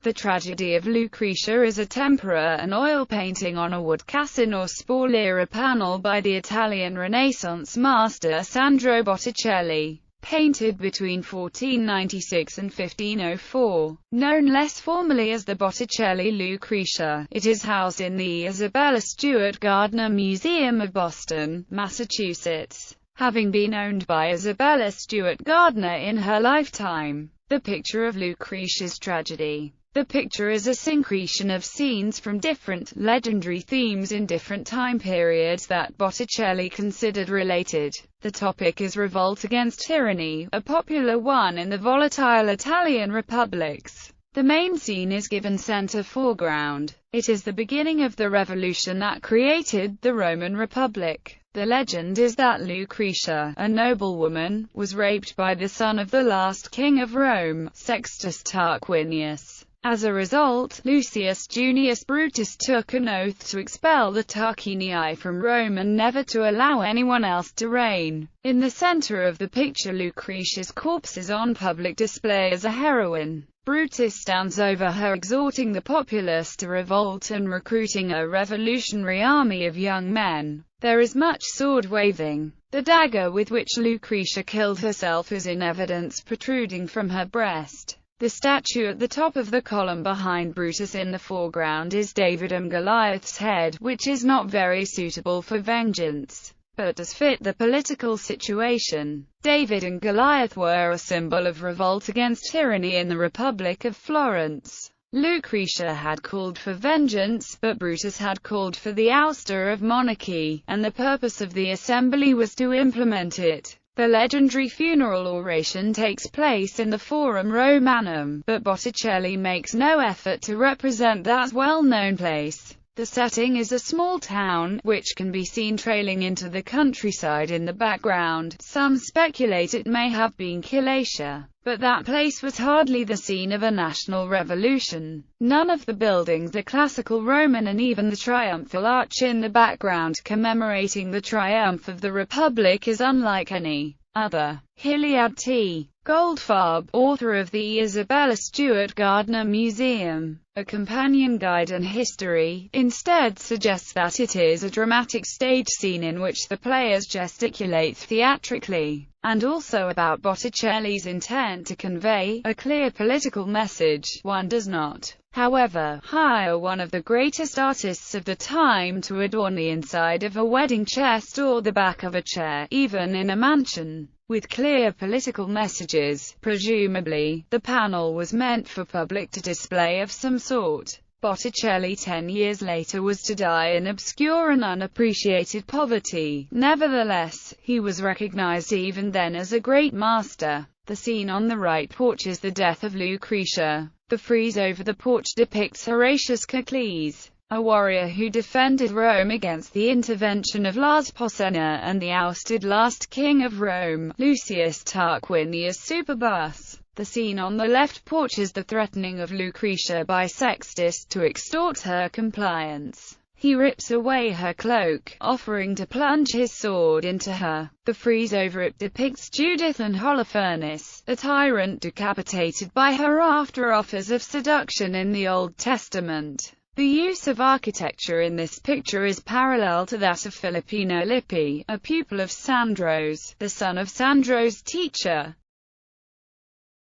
The Tragedy of Lucretia is a tempera and oil painting on a wood cassin or spalliera panel by the Italian Renaissance master Sandro Botticelli, painted between 1496 and 1504. Known less formally as the Botticelli Lucretia, it is housed in the Isabella Stewart Gardner Museum of Boston, Massachusetts, having been owned by Isabella Stewart Gardner in her lifetime. The picture of Lucretia's tragedy. The picture is a syncretion of scenes from different, legendary themes in different time periods that Botticelli considered related. The topic is revolt against tyranny, a popular one in the volatile Italian republics. The main scene is given center foreground. It is the beginning of the revolution that created the Roman Republic. The legend is that Lucretia, a noblewoman, was raped by the son of the last king of Rome, Sextus Tarquinius. As a result, Lucius Junius Brutus took an oath to expel the Tarquinii from Rome and never to allow anyone else to reign. In the center of the picture, Lucretia's corpse is on public display as a heroine. Brutus stands over her, exhorting the populace to revolt and recruiting a revolutionary army of young men. There is much sword-waving. The dagger with which Lucretia killed herself is in evidence, protruding from her breast. The statue at the top of the column behind Brutus in the foreground is David and Goliath's head, which is not very suitable for vengeance, but does fit the political situation. David and Goliath were a symbol of revolt against tyranny in the Republic of Florence. Lucretia had called for vengeance, but Brutus had called for the ouster of monarchy, and the purpose of the assembly was to implement it. The legendary funeral oration takes place in the Forum Romanum, but Botticelli makes no effort to represent that well-known place. The setting is a small town, which can be seen trailing into the countryside in the background. Some speculate it may have been Galatia, but that place was hardly the scene of a national revolution. None of the buildings are classical Roman, and even the triumphal arch in the background commemorating the triumph of the Republic is unlike any other. Hilliard T. Goldfarb, author of the Isabella Stewart Gardner Museum, A Companion Guide and History, instead suggests that it is a dramatic stage scene in which the players gesticulate theatrically, and also about Botticelli's intent to convey a clear political message. One does not, however, hire one of the greatest artists of the time to adorn the inside of a wedding chest or the back of a chair, even in a mansion with clear political messages. Presumably, the panel was meant for public display of some sort. Botticelli 10 years later was to die in obscure and unappreciated poverty. Nevertheless, he was recognized even then as a great master. The scene on the right porch is the death of Lucretia. The frieze over the porch depicts Horatius Cocles, a warrior who defended Rome against the intervention of Lars Porsena and the ousted last king of Rome, Lucius Tarquinius Superbus. The scene on the left porch is the threatening of Lucretia by Sextus to extort her compliance. He rips away her cloak, offering to plunge his sword into her. The frieze over it depicts Judith and Holofernes, a tyrant decapitated by her after offers of seduction in the Old Testament. The use of architecture in this picture is parallel to that of Filippino Lippi, a pupil of Sandro's, the son of Sandro's teacher.